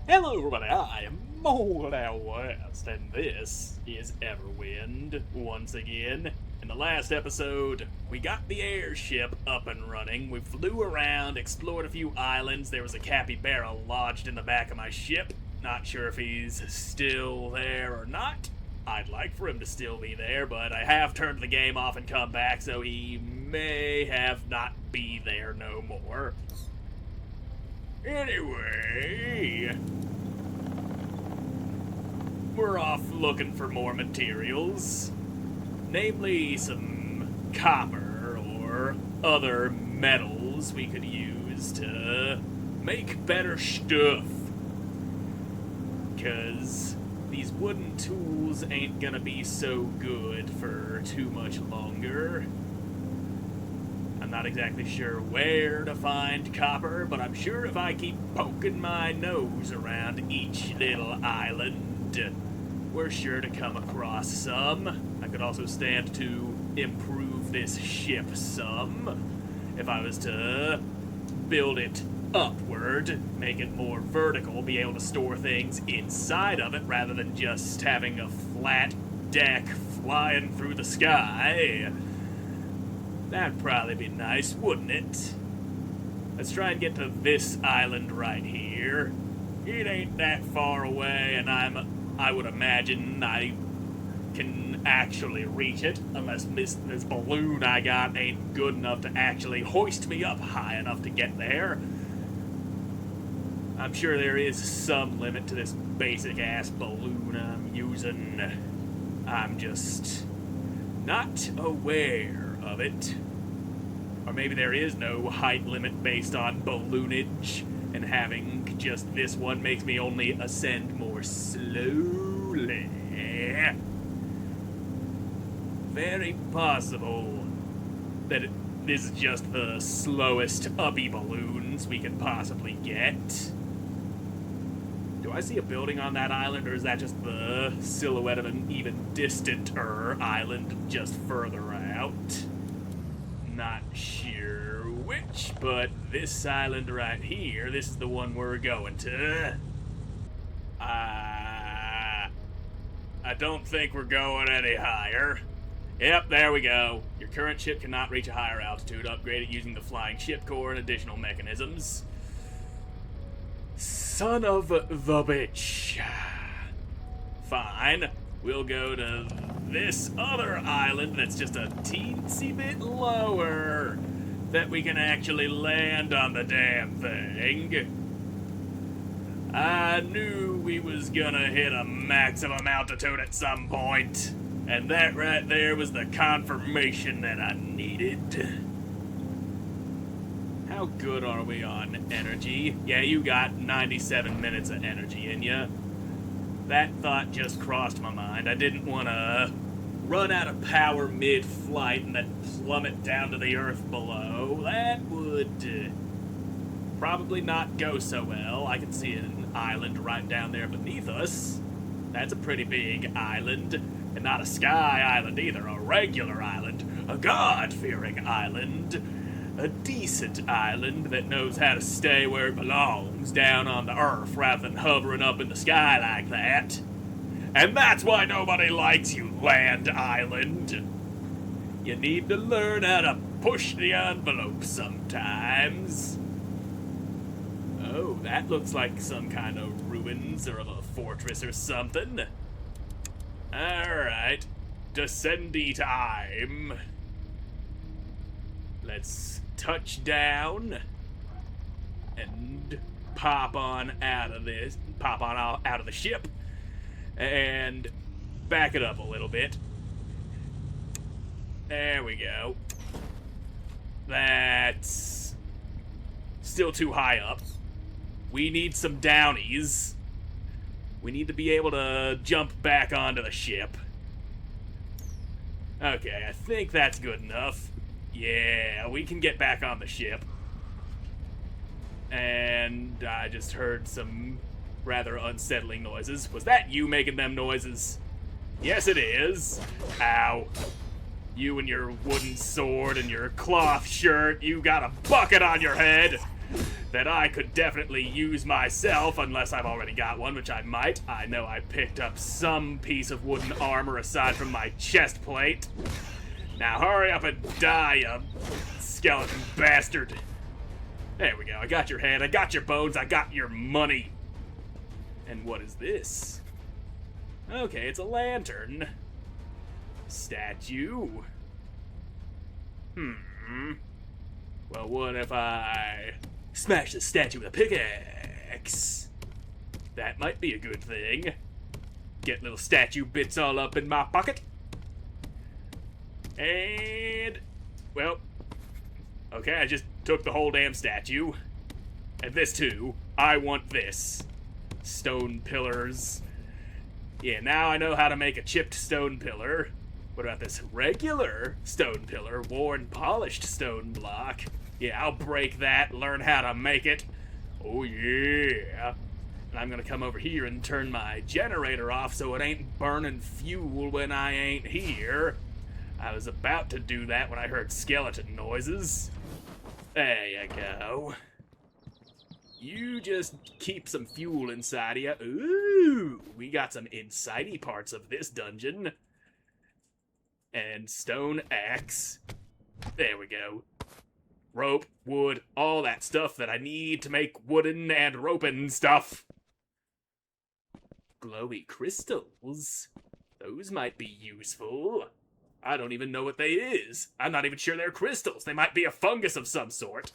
Hello everybody, I am Moldy West, and this is Everwind once again. In the last episode, we got the airship up and running, we flew around, explored a few islands, there was a capybara lodged in the back of my ship. Not sure if he's still there or not. I'd like for him to still be there, but I have turned the game off and come back, so he may have not be there no more. Anyway, we're off looking for more materials, namely some copper or other metals we could use to make better stuff. Because these wooden tools ain't gonna be so good for too much longer. I'm not exactly sure where to find copper, but I'm sure if I keep poking my nose around each little island, we're sure to come across some. I could also stand to improve this ship some. If I was to build it upward, make it more vertical, be able to store things inside of it rather than just having a flat deck flying through the sky. That'd probably be nice, wouldn't it? Let's try and get to this island right here. It ain't that far away, and I would imagine I can actually reach it, unless this balloon I got ain't good enough to actually hoist me up high enough to get there. I'm sure there is some limit to this basic-ass balloon I'm using. I'm just not aware of it. Or maybe there is no height limit based on balloonage, and having just this one makes me only ascend more slowly. Very possible that this is just the slowest uppy balloons we can possibly get. Do I see a building on that island, or is that just the silhouette of an even distanter island just further out? Not sure which, but this island right here, this is the one we're going to. I don't think we're going any higher. Yep, there we go. Your current ship cannot reach a higher altitude. Upgrade it using the flying ship core and additional mechanisms. Son of the bitch. Fine. We'll go to this other island that's just a teensy bit lower, that we can actually land on the damn thing. I knew we was gonna hit a maximum altitude at some point, and that right there was the confirmation that I needed. How good are we on energy? Yeah, you got 97 minutes of energy in ya. That thought just crossed my mind. I didn't want to run out of power mid-flight and then plummet down to the earth below. That would probably not go so well. I can see an island right down there beneath us. That's a pretty big island. And not a sky island either, a regular island. A God-fearing island. A decent island that knows how to stay where it belongs, down on the earth, rather than hovering up in the sky like that. And that's why nobody likes you, land island. You need to learn how to push the envelope sometimes. Oh, that looks like some kind of ruins or of a fortress or something. Alright, descendy time. Let's touch down and pop on out of the ship and back it up a little bit. There we go. That's still too high up. We need some downies. We need to be able to jump back onto the ship. Okay, I think that's good enough. Yeah, we can get back on the ship. And I just heard some rather unsettling noises. Was that you making them noises? Yes, it is. Ow. You and your wooden sword and your cloth shirt, you got a bucket on your head. that I could definitely use myself, unless I've already got one, which I might. I know I picked up some piece of wooden armor aside from my chest plate. Now hurry up and die, you skeleton bastard. There we go. I got your head, I got your bones, I got your money. And what is this? Okay, it's a lantern. Statue. Well, what if I smash the statue with a pickaxe? That might be a good thing. Get little statue bits all up in my pocket. And, well, okay, I just took the whole damn statue. And this too. I want this. Stone pillars. Yeah, now I know how to make a chipped stone pillar. What about this regular stone pillar? Worn, polished stone block. Yeah, I'll break that, learn how to make it. Oh yeah. And I'm gonna come over here and turn my generator off so it ain't burning fuel when I ain't here. I was about to do that when I heard skeleton noises. There you go. You just keep some fuel inside of you. Ooh, we got some insidey parts of this dungeon. And stone axe. There we go. Rope, wood, all that stuff that I need to make wooden and roping stuff. Glowy crystals. Those might be useful. I don't even know what they is. I'm not even sure they're crystals. They might be a fungus of some sort.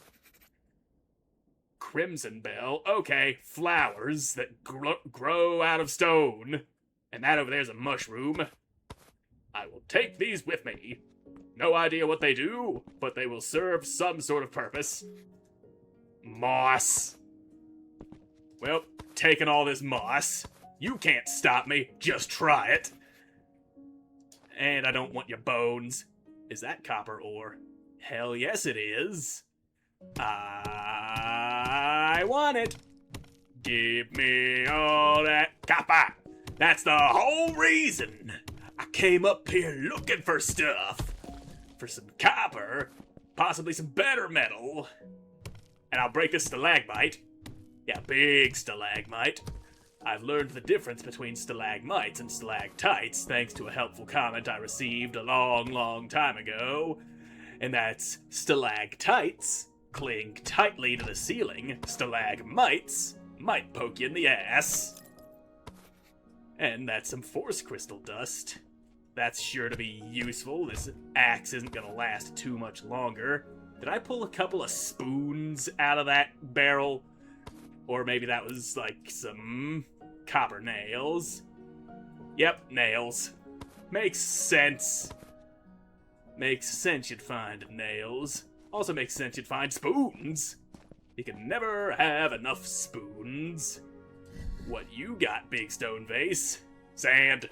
Crimson bell. Okay, flowers that grow out of stone. And that over there's a mushroom. I will take these with me. No idea what they do, but they will serve some sort of purpose. Moss. Well, taking all this moss. You can't stop me. Just try it. And I don't want your bones. Is that copper ore? Hell yes it is. I want it. Give me all that copper. That's the whole reason I came up here looking for stuff. For some copper, possibly some better metal. And I'll break this stalagmite. Yeah, big stalagmite. I've learned the difference between stalagmites and stalactites thanks to a helpful comment I received a long, long time ago. And that's stalactites cling tightly to the ceiling. Stalagmites might poke you in the ass. And that's some force crystal dust. That's sure to be useful. This axe isn't gonna last too much longer. Did I pull a couple of spoons out of that barrel? Or maybe that was like some copper nails. Yep, nails. Makes sense. Makes sense you'd find nails. Also makes sense you'd find spoons. You can never have enough spoons. What you got, big stone vase? Sand.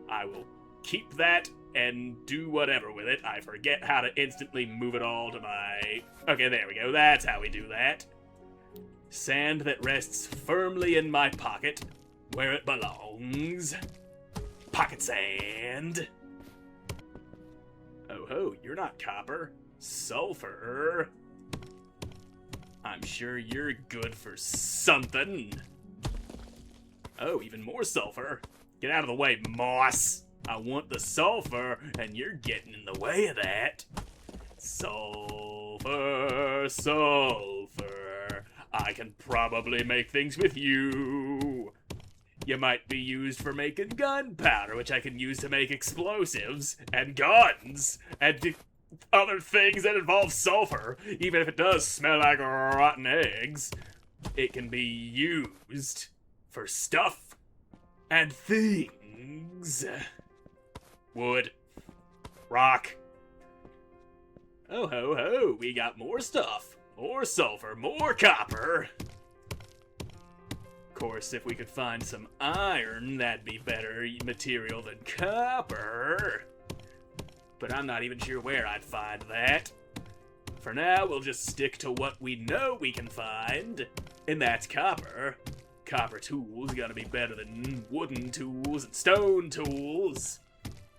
I will keep that and do whatever with it. I forget how to instantly move it all to my... Okay, there we go. That's how we do that. Sand that rests firmly in my pocket, where it belongs. Pocket sand. Oh ho, you're not copper. Sulfur. I'm sure you're good for something. Oh, even more sulfur. Get out of the way, moss. I want the sulfur, and you're getting in the way of that. Sulfur, sulfur. I can probably make things with you. You might be used for making gunpowder, which I can use to make explosives, and guns, and other things that involve sulfur. Even if it does smell like rotten eggs, it can be used for stuff and things. Wood. Rock. Oh ho ho, we got more stuff. More sulfur, more copper. Of course, if we could find some iron, that'd be better material than copper. But I'm not even sure where I'd find that. For now, we'll just stick to what we know we can find, and that's copper. Copper tools are gonna be better than wooden tools and stone tools,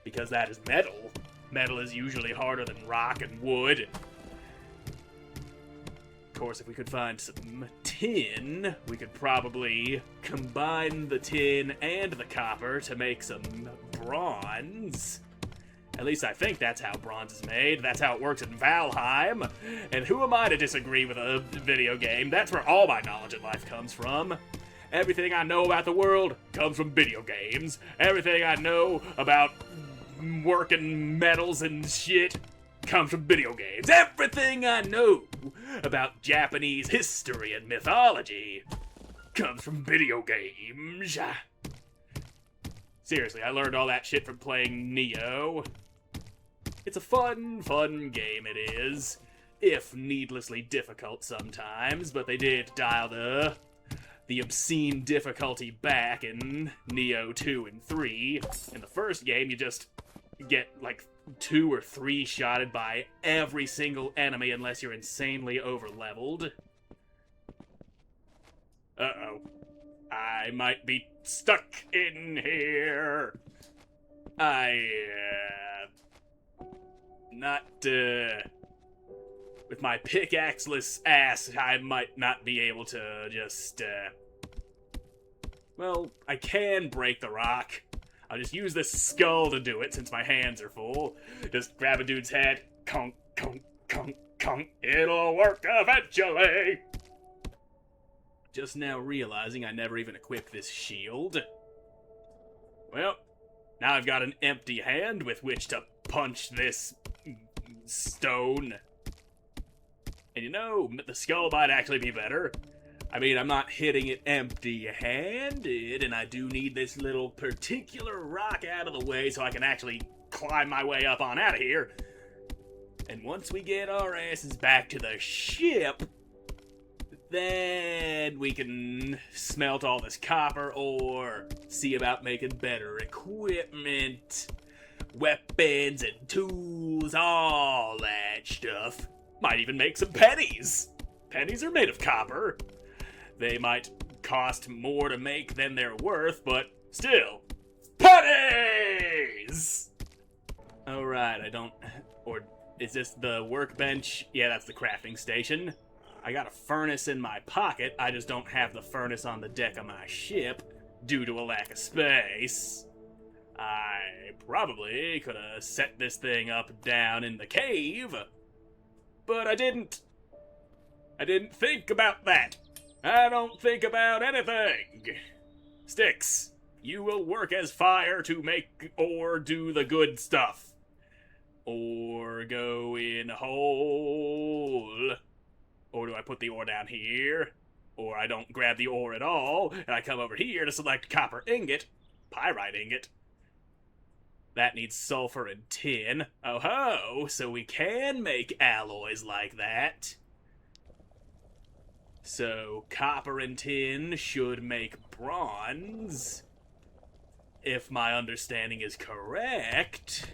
because that is metal. Metal is usually harder than rock and wood. course, if we could find some tin, we could probably combine the tin and the copper to make some bronze. At least I think that's how bronze is made. That's how it works in Valheim. And who am I to disagree with a video game? That's where all my knowledge in life comes from. Everything I know about the world comes from video games. Everything I know about working metals and shit comes from video games. Everything I know about Japanese history and mythology comes from video games. Seriously, I learned all that shit from playing Neo. It's a fun game, it is. If needlessly difficult sometimes, but they did dial the obscene difficulty back in Neo 2 and 3. In the first game, you just get, like, 2 or 3 shotted by every single enemy unless you're insanely over-leveled. Uh-oh. I might be stuck in here. With my pickaxeless ass, I might not be able to just, well, I can break the rock. I'll just use this skull to do it since my hands are full. Just grab a dude's head, conk, conk, conk, conk. It'll work eventually. Just now realizing I never even equipped this shield. Well, now I've got an empty hand with which to punch this stone. And you know, the skull might actually be better. I mean, I'm not hitting it empty-handed, and I do need this little particular rock out of the way so I can actually climb my way up on out of here. And once we get our asses back to the ship, then we can smelt all this copper or see about making better equipment, weapons and tools, all that stuff. Might even make some pennies. Pennies are made of copper. They might cost more to make than they're worth, but still, pennies! Alright, or is this the workbench? Yeah, that's the crafting station. I got a furnace in my pocket, I just don't have the furnace on the deck of my ship due to a lack of space. I probably could have set this thing up down in the cave, but I didn't. I didn't think about that. I don't think about anything. Sticks, you will work as fire to make or do the good stuff. Or go in hole. Or do I put the ore down here? Or I don't grab the ore at all, and I come over here to select copper ingot, pyrite ingot. That needs sulfur and tin. Oh ho, so we can make alloys like that. So copper and tin should make bronze, if my understanding is correct.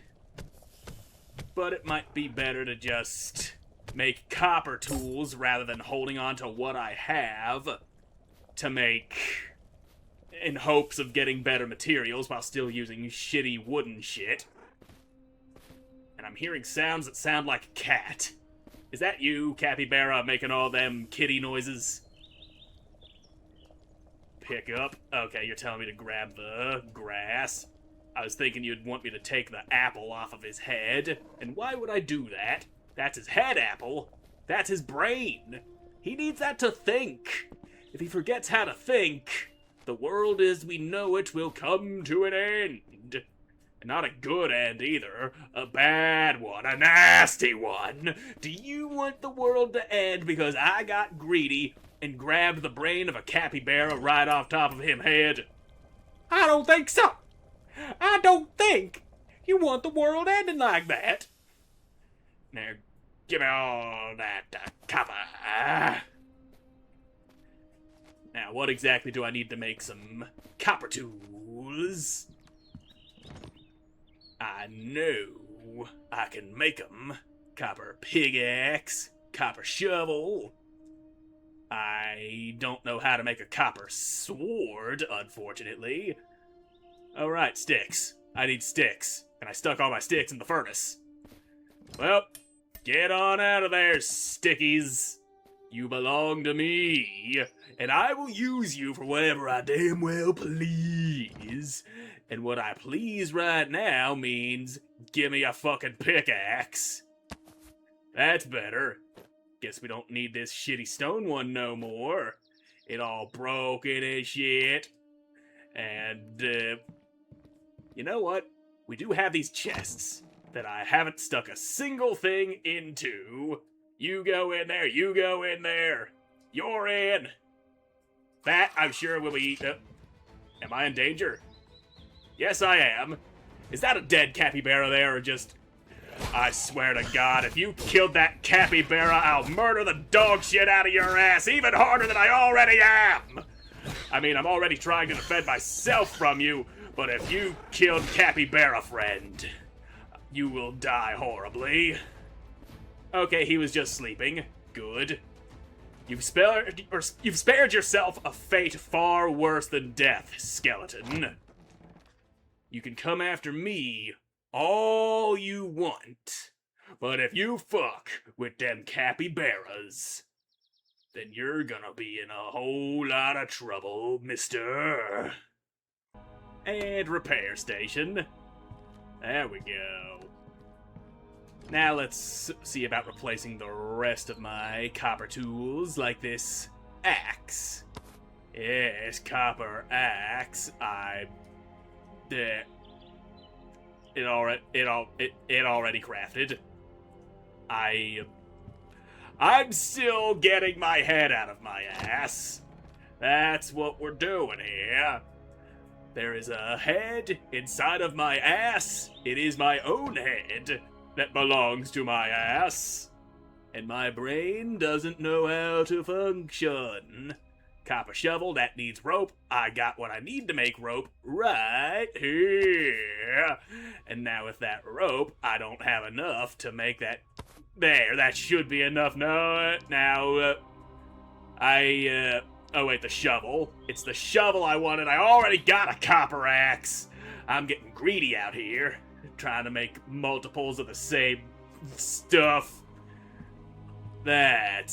But it might be better to just make copper tools rather than holding on to what I have to make in hopes of getting better materials while still using shitty wooden shit. And I'm hearing sounds that sound like a cat. Is that you, Capybara, making all them kitty noises? Pick up. Okay, you're telling me to grab the grass. I was thinking you'd want me to take the apple off of his head. And why would I do that? That's his head apple. That's his brain. He needs that to think. If he forgets how to think, the world as we know it will come to an end. And not a good end either. A bad one. A nasty one. Do you want the world to end because I got greedy and grabbed the brain of a capybara right off top of him head? I don't think so. I don't think you want the world ending like that. Now, give me all that copper. Now, what exactly do I need to make some copper tools? I know I can make them. Copper pickaxe, copper shovel. I don't know how to make a copper sword, unfortunately. Alright, sticks. I need sticks. And I stuck all my sticks in the furnace. Well, get on out of there, stickies. You belong to me, and I will use you for whatever I damn well please. And what I please right now means give me a fucking pickaxe. That's better. Guess we don't need this shitty stone one no more. It all broken and shit. And, you know what? We do have these chests that I haven't stuck a single thing into. You go in there, you go in there. You're in. That, I'm sure, will be... am I in danger? Yes, I am. Is that a dead capybara there, or just... I swear to God, if you killed that capybara, I'll murder the dog shit out of your ass even harder than I already am! I mean, I'm already trying to defend myself from you, but if you killed capybara friend, you will die horribly. Okay, he was just sleeping. Good. You've spared yourself a fate far worse than death, skeleton. You can come after me all you want, but if you fuck with them capybaras, then you're gonna be in a whole lot of trouble, mister. And repair station. There we go. Now let's see about replacing the rest of my copper tools, like this axe. Yes, copper axe. It already crafted. I'm still getting my head out of my ass. That's what we're doing here. There is a head inside of my ass. It is my own head that belongs to my ass. And my brain doesn't know how to function. Copper shovel, that needs rope. I got what I need to make rope right here. And now with that rope, I don't have enough to make that... There, that should be enough. No, now, oh wait, the shovel. It's the shovel I wanted. I already got a copper axe. I'm getting greedy out here, trying to make multiples of the same stuff. That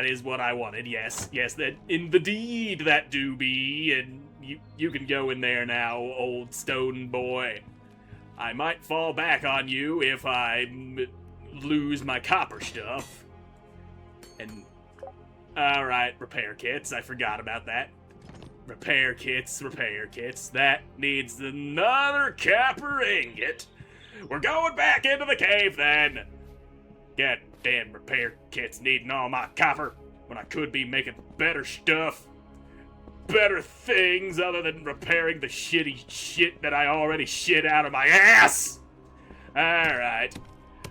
is what I wanted. Yes, that indeed that do be, and you can go in there now, old stone boy. I might fall back on you if I lose my copper stuff. And alright, repair kits. I forgot about that. Repair kits. That needs another copper ingot. We're going back into the cave then. God damn repair kits needing all my copper when I could be making better stuff. Better things other than repairing the shitty shit that I already shit out of my ass. Alright.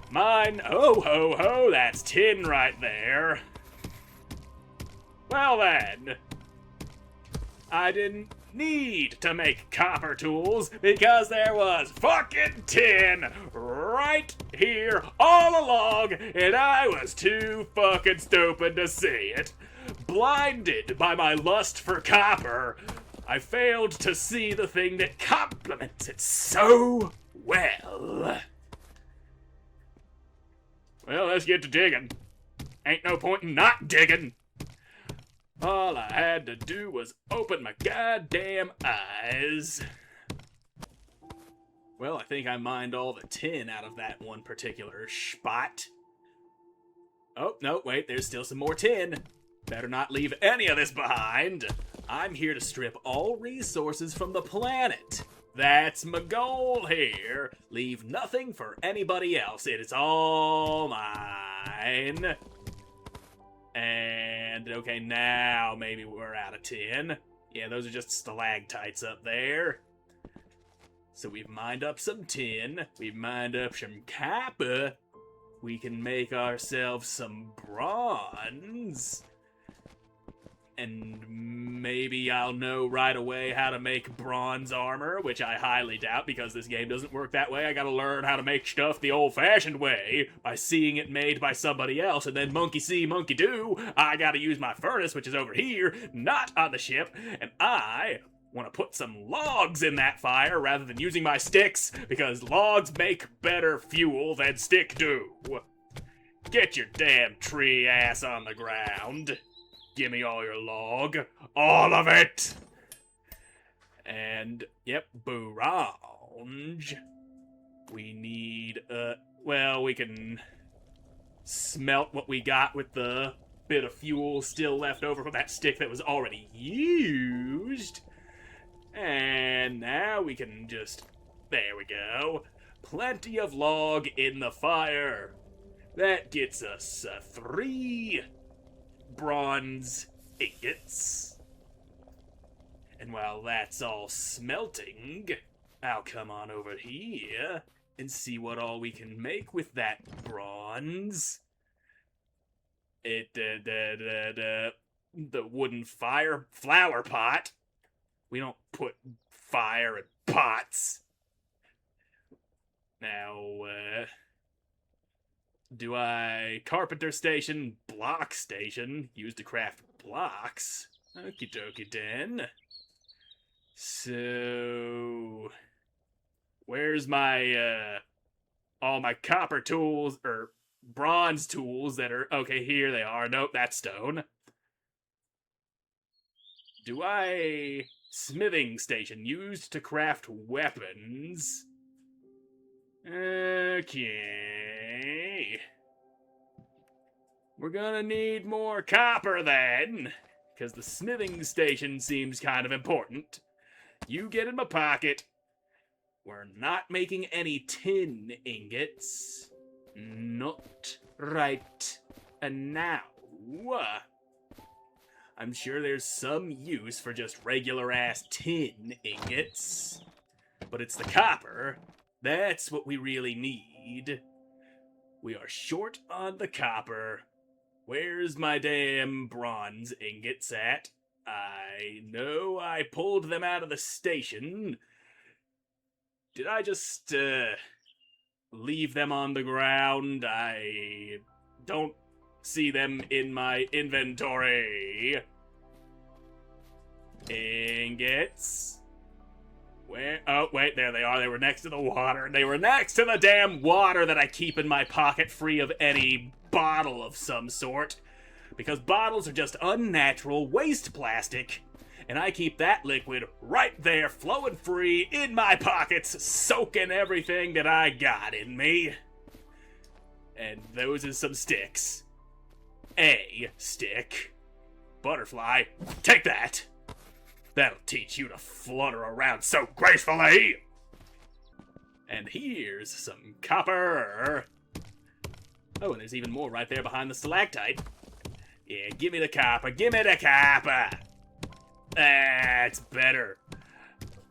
Mine, ho ho ho, that's tin right there. Well then, I didn't need to make copper tools because there was fucking tin right here all along, and I was too fucking stupid to see it. Blinded by my lust for copper, I failed to see the thing that complements it so well. Well, let's get to digging. Ain't no point in not digging. All I had to do was open my goddamn eyes. Well, I think I mined all the tin out of that one particular spot. Oh, no, wait, there's still some more tin. Better not leave any of this behind. I'm here to strip all resources from the planet. That's my goal here. Leave nothing for anybody else. It is all mine. And, okay, now maybe we're out of tin. Yeah, those are just stalactites up there. So we've mined up some tin. We've mined up some copper. We can make ourselves some bronze. And maybe I'll know right away how to make bronze armor, which I highly doubt because this game doesn't work that way. I gotta learn how to make stuff the old-fashioned way by seeing it made by somebody else, and then monkey see, monkey do. I gotta use my furnace, which is over here, not on the ship, and I want to put some logs in that fire rather than using my sticks, because logs make better fuel than stick do. Get your damn tree ass on the ground. Give me all your log. All of it! And, yep, bronze. We need, well, we can smelt what we got with the bit of fuel still left over from that stick that was already used. And now we can just, there we go. Plenty of log in the fire. That gets us 3 bronze ingots. And while that's all smelting, I'll come on over here and see what all we can make with that bronze. The wooden flower pot. We don't put fire in pots. Now, do I carpenter station, block station, used to craft blocks? Okie dokie then. So, where's my, all my copper tools, or bronze tools that are, okay, here they are. Nope, that's stone. Do I, smithing station, used to craft weapons. Okay. We're gonna need more copper then, because the smithing station seems kind of important. You get in my pocket. We're not making any tin ingots. Not right now. I'm sure there's some use for just regular-ass tin ingots. But it's the copper. That's what we really need. We are short on the copper. Where's my damn bronze ingots at? I know I pulled them out of the station. Did I just, leave them on the ground? I don't see them in my inventory. Ingots. Where? Oh, wait, there they are. They were next to the water. They were next to the damn water that I keep in my pocket, free of any bottle of some sort. Because bottles are just unnatural waste plastic. And I keep that liquid right there, flowing free in my pockets, soaking everything that I got in me. And those are some sticks. A stick. Butterfly, take that. That'll teach you to flutter around so gracefully. And here's some copper. Oh, and there's even more right there behind the stalactite. Yeah, give me the copper, give me the copper. That's better.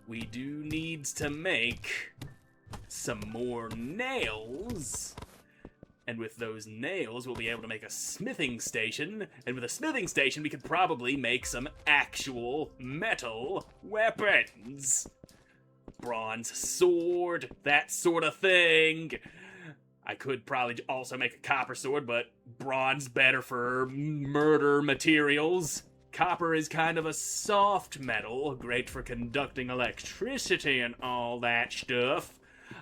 We do need to make some more nails. And with those nails, we'll be able to make a smithing station. And with a smithing station, we could probably make some actual metal weapons. Bronze sword, that sort of thing. I could probably also make a copper sword, but bronze better for murder materials. Copper is kind of a soft metal, great for conducting electricity and all that stuff.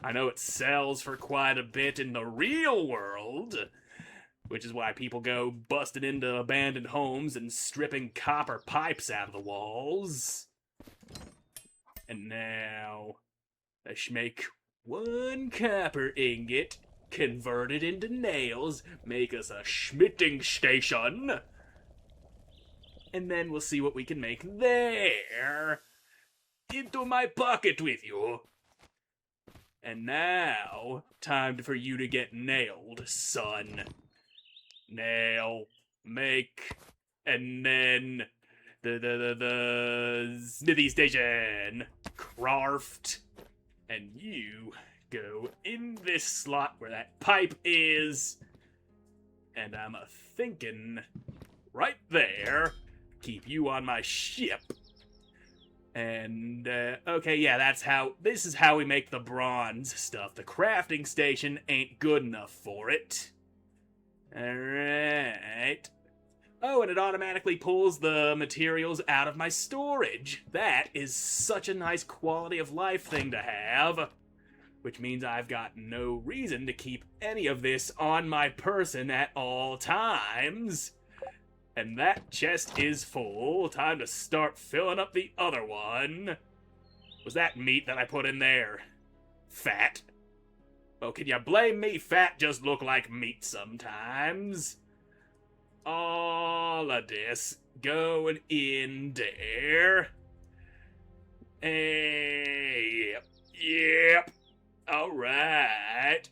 I know it sells for quite a bit in the real world, which is why people go busting into abandoned homes and stripping copper pipes out of the walls. And now, let's make 1 copper ingot, convert it into nails, make us a smithing station, and then we'll see what we can make there. Into my pocket with you. And now, time for you to get nailed, son. Nail, make, and then the smithy station. Craft. And you go in this slot where that pipe is. And I'm thinking right there. Keep you on my ship. And, okay, yeah, this is how we make the bronze stuff. The crafting station ain't good enough for it. Alright. Oh, and it automatically pulls the materials out of my storage. That is such a nice quality of life thing to have. which means I've got no reason to keep any of this on my person at all times. And that chest is full. Time to start filling up the other one. Was that meat that I put in there fat? Well, can you blame me? Fat just look like meat sometimes. All of this going in there. Yep. Alright.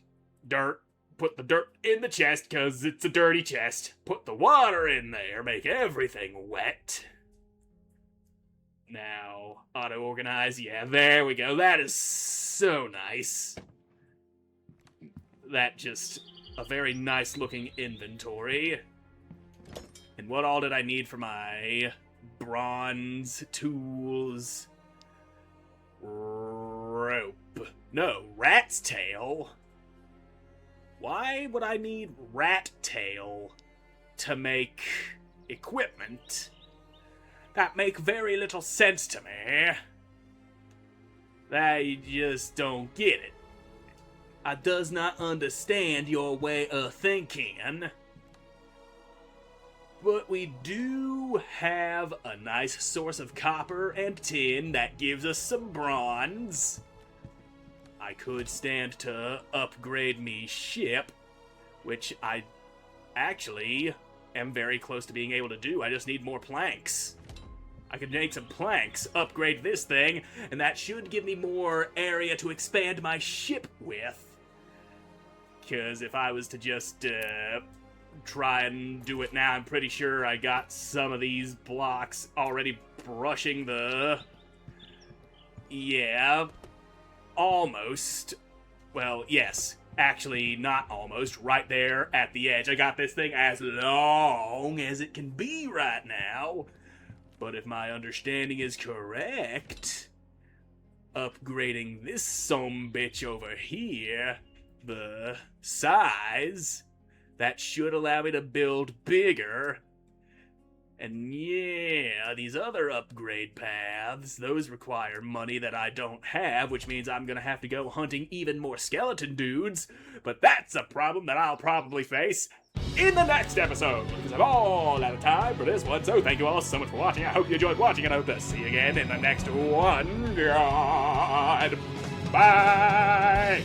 Dirt. Put the dirt in the chest, because it's a dirty chest. Put the water in there, make everything wet. Now, auto-organize. Yeah, there we go. That is so nice. That just a very nice-looking inventory. And what all did I need for my bronze tools? Rope. No, rat's tail. Why would I need rat tail to make equipment? That make very little sense to me. I just don't get it. I does not understand your way of thinking. But we do have a nice source of copper and tin that gives us some bronze. I could stand to upgrade me ship, which I actually am very close to being able to do. I just need more planks. I could make some planks, upgrade this thing, and that should give me more area to expand my ship with. Because if I was to just try and do it now, I'm pretty sure I got some of these blocks already brushing the... Yeah... Almost. Well, yes. Actually, not almost. Right there at the edge. I got this thing as long as it can be right now. But if my understanding is correct, upgrading this sumbitch over here, the size, that should allow me to build bigger. And yeah, these other upgrade paths, those require money that I don't have, which means I'm gonna have to go hunting even more skeleton dudes. But that's a problem that I'll probably face in the next episode, because I'm all out of time for this one. So thank you all so much for watching. I hope you enjoyed watching, and I hope to see you again in the next one. Goodbye.